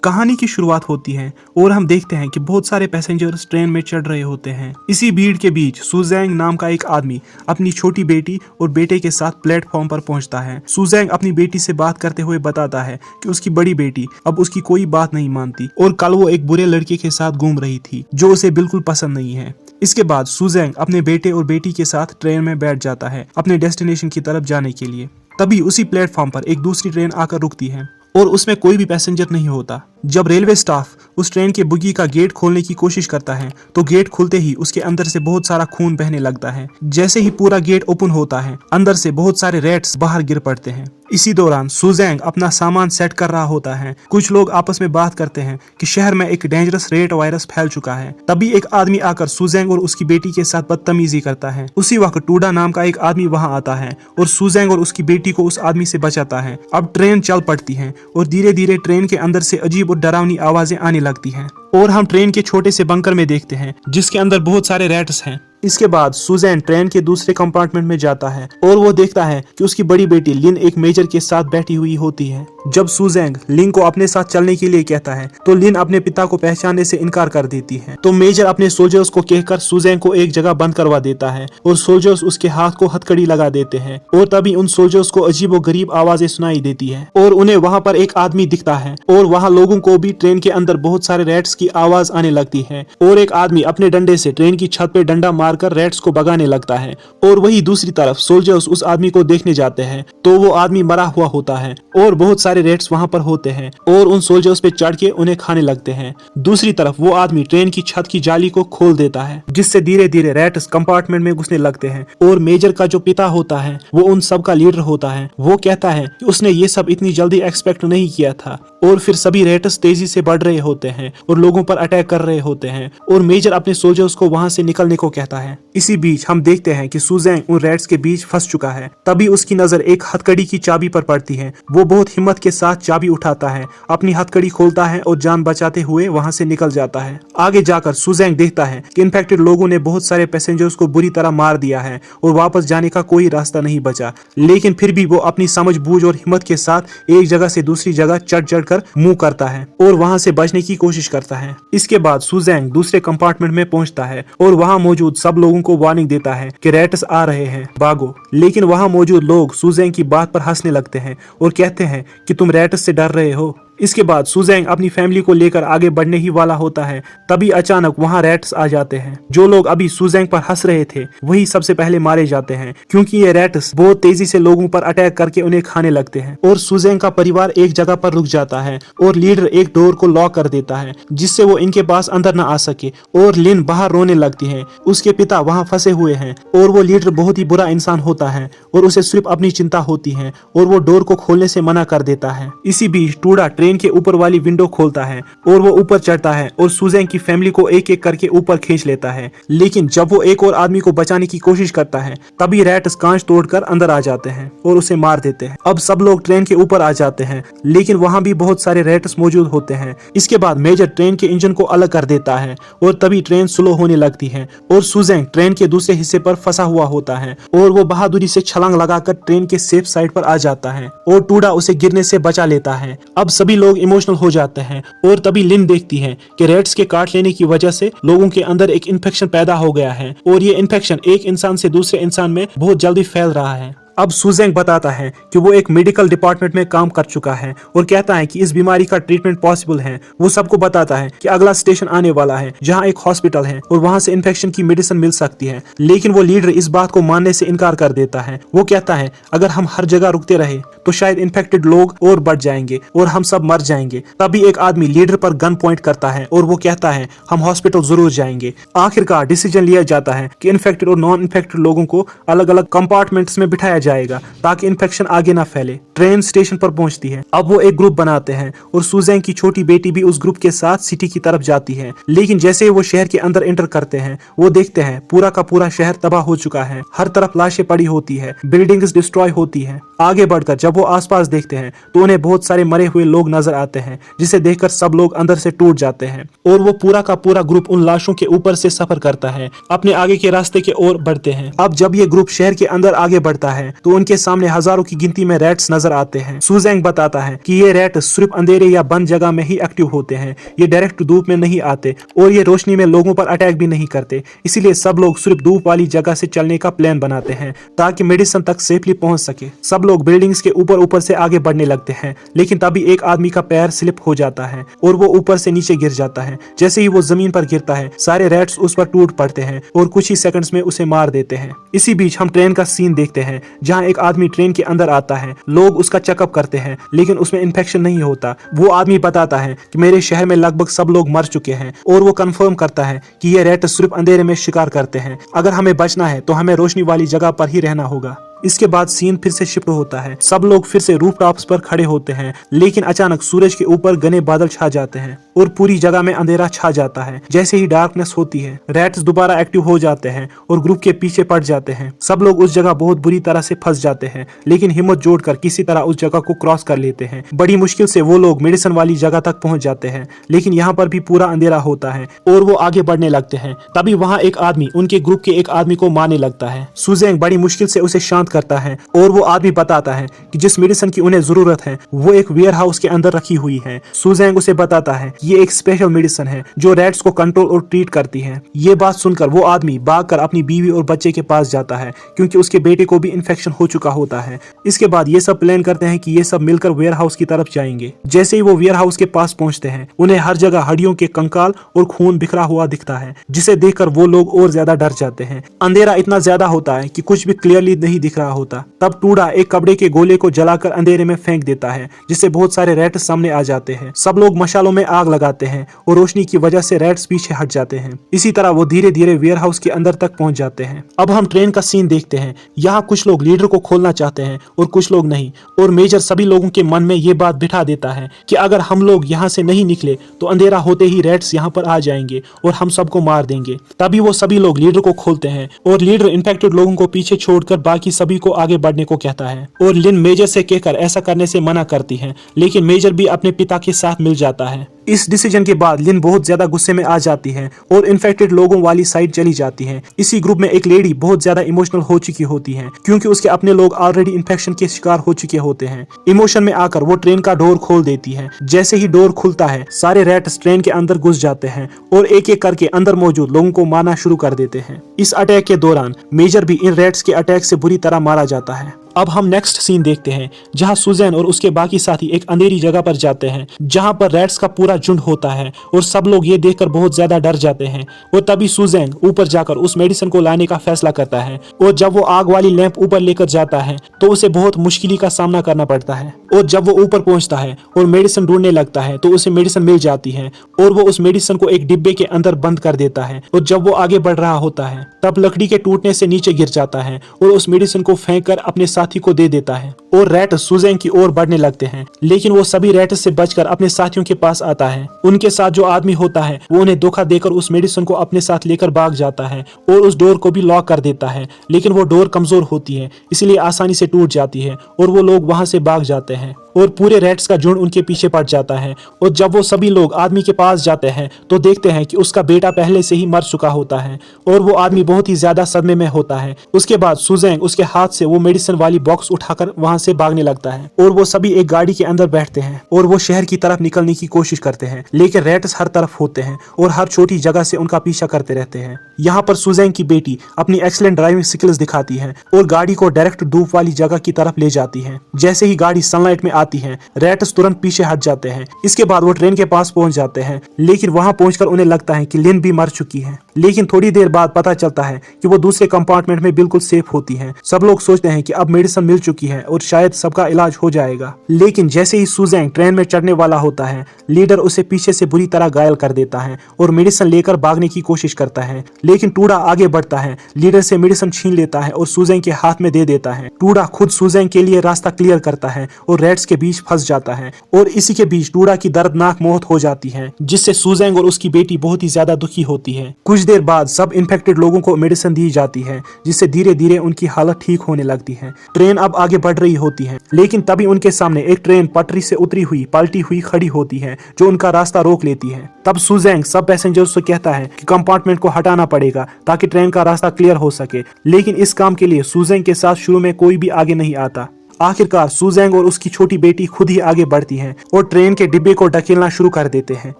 कहानी की शुरुआत होती है और हम देखते हैं कि बहुत सारे पैसेंजर्स ट्रेन में चढ़ रहे होते हैं। इसी भीड़ के बीच सुजैंग नाम का एक आदमी अपनी छोटी बेटी और बेटे के साथ प्लेटफॉर्म पर पहुंचता है। सुजैंग अपनी बेटी से बात करते हुए बताता है कि उसकी बड़ी बेटी अब उसकी कोई बात नहीं मानती और कल वो एक बुरे लड़के के साथ घूम रही थी जो उसे बिल्कुल पसंद नहीं है। इसके बाद सुजैंग अपने बेटे और बेटी के साथ ट्रेन में बैठ जाता है अपने डेस्टिनेशन की तरफ जाने के लिए। तभी उसी प्लेटफॉर्म पर एक दूसरी ट्रेन आकर रुकती है और उसमें कोई भी पैसेंजर नहीं होता। जब रेलवे स्टाफ उस ट्रेन के बुगी का गेट खोलने की कोशिश करता है तो गेट खुलते ही उसके अंदर से बहुत सारा खून बहने लगता है। जैसे ही पूरा गेट ओपन होता है अंदर से बहुत सारे रैट्स बाहर गिर पड़ते हैं। इसी दौरान सुजैंग अपना सामान सेट कर रहा होता है। कुछ लोग आपस में बात करते हैं कि शहर में एक डेंजरस रेट वायरस फैल चुका है। तभी एक आदमी आकर सुजैंग और उसकी बेटी के साथ बदतमीजी करता है। उसी वक्त टूडा नाम का एक आदमी वहां आता है और सुजैंग और उसकी बेटी को उस आदमी से बचाता है। अब ट्रेन चल पड़ती है और धीरे धीरे ट्रेन के अंदर से अजीब और डरावनी आवाजें आने लगती हैं और हम ट्रेन के छोटे से बंकर में देखते हैं जिसके अंदर बहुत सारे रैट्स हैं। इसके बाद सुजैन ट्रेन के दूसरे कंपार्टमेंट में जाता है और वो देखता है कि उसकी बड़ी बेटी लिन एक मेजर के साथ बैठी हुई होती है। जब सुजैंग लिन को अपने साथ चलने के लिए कहता है तो लिन अपने पिता को पहचानने से इनकार कर देती है। तो मेजर अपने सोल्जर्स को कहकर सुजैंग को एक जगह बंद करवा देता है और सोल्जर्स उसके हाथ को हथकड़ी लगा देते हैं और तभी उन सोल्जर्स को अजीबोगरीब आवाजें सुनाई देती है और उन्हें वहां पर एक आदमी दिखता है और वहां लोगों को भी ट्रेन के अंदर बहुत सारे रैट्स की आवाज आने लगती है और एक आदमी अपने डंडे से ट्रेन की छत पे डंडा मारकर रैट्स को भगाने लगता है। और वही दूसरी तरफ सोल्जर्स उस आदमी को देखने जाते हैं तो वो आदमी मरा हुआ होता है और बहुत सारे रैट्स वहां पर होते हैं और उन सोल्जर्स पे चढ़ के उन्हें खाने लगते हैं। दूसरी तरफ वो आदमी ट्रेन की छत की जाली को खोल देता है जिससे धीरे धीरे रैट्स कंपार्टमेंट में घुसने लगते हैं और मेजर का जो पिता होता है वो उन सब का लीडर होता है। वो कहता है कि उसने ये सब इतनी जल्दी एक्सपेक्ट नहीं किया था और फिर सभी रैट्स तेजी से बढ़ रहे होते हैं और लोगों पर अटैक कर रहे होते हैं और मेजर अपने सोल्जर्स को वहां से निकलने को कहता है। इसी बीच हम देखते हैं कि सुजैंग उन रैट्स के बीच फंस चुका है। तभी उसकी नजर एक हथकड़ी की चाबी पर पड़ती है। वो बहुत हिम्मत के साथ चाबी उठाता है, अपनी हथकड़ी खोलता है और जान बचाते हुए वहां से निकल जाता है। आगे जाकर सुजैंग देखता है कि इन्फेक्टेड लोगों ने बहुत सारे पैसेंजर्स को बुरी तरह मार दिया है और वापस जाने का कोई रास्ता नहीं बचा, लेकिन फिर भी वो अपनी समझ बूझ और हिम्मत के साथ एक जगह से दूसरी जगह चढ़ चढ़ कर मूव करता है और वहां से बचने की कोशिश करता है। इसके बाद सुजैंग दूसरे कंपार्टमेंट में पहुंचता है और वहां मौजूद सब लोगों को वार्निंग देता है कि रैट्स आ रहे हैं, भागो। लेकिन वहां मौजूद लोग सुजैंग की बात पर हंसने लगते हैं और कहते हैं कि तुम रैट्स से डर रहे हो। इसके बाद सुजैंग अपनी फैमिली को लेकर आगे बढ़ने ही वाला होता है। तभी अचानक वहां रैट्स आ जाते हैं। जो लोग अभी सुजैंग पर हंस रहे थे वही सबसे पहले मारे जाते हैं क्योंकि ये रैट्स बहुत तेजी से लोगों पर अटैक करके उन्हें खाने लगते हैं और सुजैंग का परिवार एक जगह पर रुक जाता है और लीडर एक डोर को लॉक कर देता है जिससे वो इनके पास अंदर न आ सके और लिन बाहर रोने लगती है। उसके पिता वहाँ फंसे हुए हैं और वो लीडर बहुत ही बुरा इंसान होता है और उसे सिर्फ अपनी चिंता होती है और वो डोर को खोलने से मना कर देता है। इसी बीच टूडा ट्रेन के ऊपर वाली विंडो खोलता है और वो ऊपर चढ़ता है और सुजैंग की फैमिली को एक एक करके ऊपर खींच लेता है। लेकिन जब वो एक और आदमी को बचाने की कोशिश करता है तभी रैट्स कांच तोड़कर अंदर आ जाते हैं और उसे मार देते हैं। अब सब लोग ट्रेन के ऊपर आ जाते हैं लेकिन वहां भी बहुत सारे रैट्स मौजूद होते हैं। इसके बाद मेजर ट्रेन के इंजन को अलग कर देता है और तभी ट्रेन स्लो होने लगती है और सुजैंग ट्रेन के दूसरे हिस्से पर फंसा हुआ होता है और वो बहादुरी से छलांग लगाकर ट्रेन के सेफ साइड पर आ जाता है और टूडा उसे गिरने से बचा लेता है। अब सभी लोग इमोशनल हो जाते हैं और तभी लिन देखती है कि रैट्स के काट लेने की वजह से लोगों के अंदर एक इन्फेक्शन पैदा हो गया है और ये इन्फेक्शन एक इंसान से दूसरे इंसान में बहुत जल्दी फैल रहा है। अब सुजैंग बताता है कि वो एक मेडिकल डिपार्टमेंट में काम कर चुका है और कहता है कि इस बीमारी का ट्रीटमेंट पॉसिबल है। वो सबको बताता है कि अगला स्टेशन आने वाला है जहां एक हॉस्पिटल है और वहां से इन्फेक्शन की मेडिसिन मिल सकती है। लेकिन वो लीडर इस बात को मानने से इनकार कर देता है। वो कहता है अगर हम हर जगह रुकते रहे तो शायद इन्फेक्टेड लोग और बढ़ जाएंगे और हम सब मर जाएंगे। तभी एक आदमी लीडर पर गन पॉइंट करता है और वो कहता है हम हॉस्पिटल जरूर जाएंगे। आखिरकार डिसीजन लिया जाता है कि इन्फेक्टेड और नॉन इन्फेक्टेड लोगों को अलग अलग कंपार्टमेंट्स में बिठाया जाएगा ताकि इन्फेक्शन आगे ना फैले। ट्रेन स्टेशन पर पहुंचती है। अब वो एक ग्रुप बनाते हैं और सुजैंग की छोटी बेटी भी उस ग्रुप के साथ सिटी की तरफ जाती है। लेकिन जैसे ही वो शहर के अंदर एंटर करते हैं वो देखते हैं पूरा का पूरा शहर तबाह हो चुका है। हर तरफ लाशें पड़ी होती है, बिल्डिंग्स डिस्ट्रॉय होती है। आगे बढ़कर जब वो आसपास देखते हैं तो उन्हें बहुत सारे मरे हुए लोग नजर आते हैं जिसे देखकर सब लोग अंदर से टूट जाते हैं और वो पूरा का पूरा ग्रुप उन लाशों के ऊपर से सफर करता है, अपने आगे के रास्ते की ओर बढ़ते हैं। अब जब ये ग्रुप शहर के अंदर आगे बढ़ता है तो उनके सामने हजारों की गिनती में रैट्स नजर आते हैं। सुजैंग बताता है कि ये रैट सिर्फ अंधेरे या बंद जगह में ही एक्टिव होते हैं, ये डायरेक्ट धूप में नहीं आते और ये रोशनी में लोगों पर अटैक भी नहीं करते। इसीलिए सब लोग सिर्फ धूप वाली जगह से चलने का प्लान बनाते हैं ताकि मेडिसिन तक सेफली पहुंच सके। सब लोग बिल्डिंग्स के ऊपर ऊपर से आगे बढ़ने लगते हैं, लेकिन तभी एक आदमी का पैर स्लिप हो जाता है और वो ऊपर से नीचे गिर जाता है। जैसे ही वो जमीन पर गिरता है, सारे रैट्स उस पर टूट पड़ते हैं और कुछ ही सेकंड्स में उसे मार देते हैं। इसी बीच हम ट्रेन का सीन देखते हैं जहां एक आदमी ट्रेन के अंदर आता है। लोग उसका चेकअप करते हैं, लेकिन उसमें इन्फेक्शन नहीं होता। वो आदमी बताता है कि मेरे शहर में लगभग सब लोग मर चुके हैं और वो कंफर्म करता है कि ये रैट सिर्फ अंधेरे में शिकार करते हैं। अगर हमें बचना है तो हमें रोशनी वाली जगह पर ही रहना होगा। इसके बाद सीन फिर से शिफ्ट होता है। सब लोग फिर से रूफ टॉप्स पर खड़े होते हैं, लेकिन अचानक सूरज के ऊपर घने बादल छा जाते हैं और पूरी जगह में अंधेरा छा जाता है। जैसे ही डार्कनेस होती है, रैट्स दोबारा एक्टिव हो जाते हैं और ग्रुप के पीछे पड़ जाते हैं। सब लोग उस जगह बहुत बुरी तरह से फंस जाते हैं, लेकिन हिम्मत जोड़कर किसी तरह उस जगह को क्रॉस कर लेते हैं। बड़ी मुश्किल से वो लोग मेडिसिन वाली जगह तक पहुंच जाते हैं, लेकिन यहाँ पर भी पूरा अंधेरा होता है और वो आगे बढ़ने लगते हैं। तभी वहाँ एक आदमी उनके ग्रुप के एक आदमी को मारने लगता है। सुजैंग बड़ी मुश्किल से उसे शांत करता है और वो आदमी बताता है कि जिस मेडिसिन की उन्हें जरूरत है वो एक वेयर हाउस के अंदर रखी हुई है। सुजैंग उसे बताता है कि ये एक स्पेशल मेडिसिन है जो रैट्स को कंट्रोल और ट्रीट करती है। ये बात सुनकर वो आदमी भागकर अपनी बीवी और बच्चे के पास जाता है, क्योंकि उसके बेटे को भी इन्फेक्शन हो चुका होता है। इसके बाद ये सब प्लान करते हैं कि ये सब मिलकर वेयर हाउस की तरफ जाएंगे। जैसे ही वो वेयर हाउस के पास पहुंचते हैं, उन्हें हर जगह हड्डियों के कंकाल और खून बिखरा हुआ दिखता है, जिसे देखकर वो लोग और ज्यादा डर जाते हैं। अंधेरा इतना ज्यादा होता है कि कुछ भी क्लियरली नहीं दिख रहा होता। तब टूडा एक कपड़े के गोले को जलाकर अंधेरे में फेंक देता है, जिससे बहुत सारे रैट्स सामने आ जाते हैं। सब लोग मशालों में आग लगाते हैं और रोशनी की वजह से रैट्स पीछे हट जाते हैं। इसी तरह वो धीरे धीरे वेयर हाउस के अंदर तक पहुंच जाते हैं। अब हम ट्रेन का सीन देखते हैं। यहाँ कुछ लोग लीडर को खोलना चाहते हैं और कुछ लोग नहीं, और मेजर सभी लोगों के मन में ये बात बिठा देता है कि अगर हम लोग यहाँ से नहीं निकले तो अंधेरा होते ही रैट्स यहाँ पर आ जाएंगे और हम सबको मार देंगे। तभी वो सभी लोग लीडर को खोलते हैं और लीडर इन्फेक्टेड लोगों को पीछे छोड़कर बाकी सभी को आगे बढ़ने को कहता है और लिन मेजर से कहकर ऐसा करने से मना करती है, लेकिन मेजर भी अपने पिता के साथ मिल जाता है। इस डिसीजन के बाद लिन बहुत ज्यादा गुस्से में आ जाती है और इन्फेक्टेड लोगों वाली साइड चली जाती है। इसी ग्रुप में एक लेडी बहुत ज्यादा इमोशनल हो चुकी होती है, क्योंकि उसके अपने लोग ऑलरेडी इन्फेक्शन के शिकार हो चुके होते हैं। इमोशन में आकर वो ट्रेन का डोर खोल देती है। जैसे ही डोर खुलता है, सारे रैट्स ट्रेन के अंदर घुस जाते हैं और एक एक करके अंदर मौजूद लोगों को मारना शुरू कर देते हैं। इस अटैक के दौरान मेजर भी इन रैट्स के अटैक से बुरी तरह मारा जाता है। अब हम नेक्स्ट सीन देखते हैं, जहां सुजैन और उसके बाकी साथी एक अंधेरी जगह पर जाते हैं, जहां पर रैट्स का पूरा झुंड होता है और सब लोग ये देखकर बहुत ज्यादा डर जाते हैं। और तभी सुजैन ऊपर जाकर उस मेडिसिन को लाने का फैसला करता है, और जब वो आग वाली लैंप ऊपर लेकर जाता है तो उसे बहुत मुश्किल का सामना करना पड़ता है। और जब वो ऊपर पहुंचता है और मेडिसिन ढूंढने लगता है तो उसे मेडिसिन मिल जाती है और वो उस मेडिसिन को एक डिब्बे के अंदर बंद कर देता है। और जब वो आगे बढ़ रहा होता है, तब लकड़ी के टूटने से नीचे गिर जाता है और उस मेडिसिन को फेंक कर अपने साथी को दे देता है। और रैट सुजैन की ओर बढ़ने लगते हैं, लेकिन वो सभी रैट से बचकर अपने साथियों के पास आता है। उनके साथ जो आदमी होता है वो उन्हें धोखा देकर उस मेडिसिन को अपने साथ लेकर भाग जाता है और उस डोर को भी लॉक कर देता है, लेकिन वो डोर कमजोर होती है, इसलिए आसानी से टूट जाती है और वो लोग वहां से भाग जाते हैं और पूरे रैट्स का झुंड उनके पीछे पड़ जाता है। और जब वो सभी लोग आदमी के पास जाते हैं तो देखते हैं कि उसका बेटा पहले से ही मर चुका होता है और वो आदमी बहुत ही ज्यादा सदमे में होता है। उसके बाद सुजैन उसके हाथ से वो मेडिसिन वाली बॉक्स उठाकर वहां से भागने लगता है और वो सभी एक गाड़ी के अंदर बैठते हैं और वो शहर की तरफ निकलने की कोशिश करते हैं, लेकिन रैट्स हर तरफ होते हैं और हर छोटी जगह से उनका पीछा करते रहते हैं। यहाँ पर सुजैन की बेटी अपनी एक्सीलेंट ड्राइविंग स्किल्स दिखाती है और गाड़ी को डायरेक्ट धूप वाली जगह की तरफ ले जाती है। जैसे ही गाड़ी सनलाइट में आती है, रैट्स तुरंत पीछे हट जाते हैं। इसके बाद वो ट्रेन के पास पहुंच जाते हैं, लेकिन वहां पहुंचकर उन्हें लगता है कि लिन भी मर चुकी है। लेकिन थोड़ी देर बाद पता चलता है कि वो दूसरे कंपार्टमेंट में बिल्कुल सेफ होती है। सब लोग सोचते हैं कि अब मेडिसिन मिल चुकी है और शायद सबका इलाज हो जाएगा। लेकिन जैसे ही सुजैन ट्रेन में चढ़ने वाला होता है, लीडर उसे पीछे से बुरी तरह घायल कर देता है और मेडिसिन लेकर भागने की कोशिश करता है, लेकिन टूडा आगे बढ़ता है, लीडर से मेडिसिन छीन लेता है और सुजैन के हाथ में दे देता है। टूडा खुद सुजैन के लिए रास्ता क्लियर करता है और रैट्स के के बीच फंस जाता है और इसी के बीच टूडा की दर्दनाक मौत हो जाती है, जिससे सुजेंग और उसकी बेटी बहुत ही ज्यादा दुखी होती है। कुछ देर बाद सब इन्फेक्टेड लोगों को मेडिसिन दी जाती है, जिससे धीरे धीरे उनकी हालत ठीक होने लगती है। ट्रेन अब आगे बढ़ रही होती है, लेकिन तभी उनके सामने एक ट्रेन पटरी से उतरी हुई पलटी हुई खड़ी होती है, जो उनका रास्ता रोक लेती है। तब सुजेंग सब पैसेंजर्स से कहता है कि कंपार्टमेंट को हटाना पड़ेगा ताकि ट्रेन का रास्ता क्लियर हो सके, लेकिन इस काम के लिए सुजेंग के साथ शुरू में कोई भी आगे नहीं आता। आखिरकार सुजेंग और उसकी छोटी बेटी खुद ही आगे बढ़ती हैं और ट्रेन के डिब्बे को ढकेलना शुरू कर देते हैं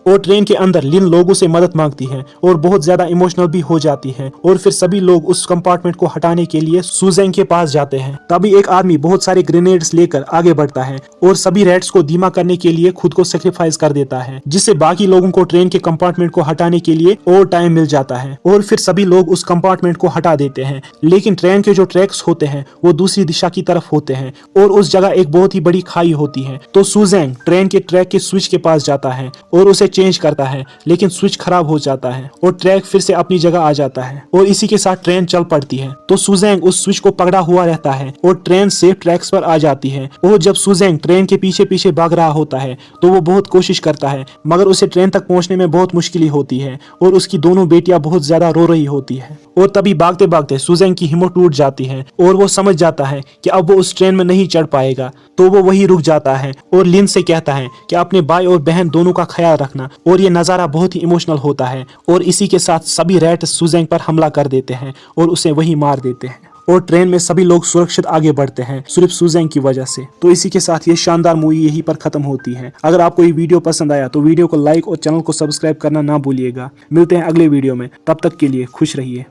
और ट्रेन के अंदर लिन लोगों से मदद मांगती हैं और बहुत ज्यादा इमोशनल भी हो जाती हैं और फिर सभी लोग उस कंपार्टमेंट को हटाने के लिए सुजेंग के पास जाते हैं। तभी एक आदमी बहुत सारे ग्रेनेड्स लेकर आगे बढ़ता है और सभी रैट्स को धीमा करने के लिए खुद को सेक्रीफाइस कर देता है, जिससे बाकी लोगों को ट्रेन के कंपार्टमेंट को हटाने के लिए और टाइम मिल जाता है और फिर सभी लोग उस कंपार्टमेंट को हटा देते हैं। लेकिन ट्रेन के जो ट्रैक्स होते हैं वो दूसरी दिशा की तरफ होते हैं और उस जगह एक बहुत ही बड़ी खाई होती है। तो सुजेंग ट्रेन के ट्रैक के स्विच के पास जाता है और उसे चेंज करता है, लेकिन स्विच खराब हो जाता है और ट्रैक फिर से अपनी जगह आ जाता है और इसी के साथ ट्रेन चल पड़ती है। तो सुजेंग उस स्विच को पकड़ा हुआ रहता है और ट्रेन सेफ ट्रैक्स पर आ जाती है। और जब सुजेंग ट्रेन के पीछे पीछे भाग रहा होता है तो वो बहुत कोशिश करता है, मगर उसे ट्रेन तक पहुंचने में बहुत मुश्किल होती है और उसकी दोनों बेटियां बहुत ज्यादा रो रही होती है। और तभी भागते भागते सुजेंग की हिम्मत टूट जाती है और वो समझ जाता है कि अब वो उस ट्रेन में नहीं चढ़ पाएगा। तो वो वही रुक जाता है और लिन से कहता है कि अपने भाई और बहन दोनों का ख्याल रखना। और ये नज़ारा बहुत ही इमोशनल होता है और इसी के साथ सभी रैट सुजेंग पर हमला कर देते हैं और उसे वही मार देते हैं और ट्रेन में सभी लोग सुरक्षित आगे बढ़ते हैं सिर्फ सुजेंग की वजह से। तो इसी के साथ ये शानदार मूवी यहीं पर खत्म होती है। अगर आपको ये वीडियो पसंद आया तो वीडियो को लाइक और चैनल को सब्सक्राइब करना ना भूलिएगा। मिलते हैं अगले वीडियो में, तब तक के लिए खुश रहिए।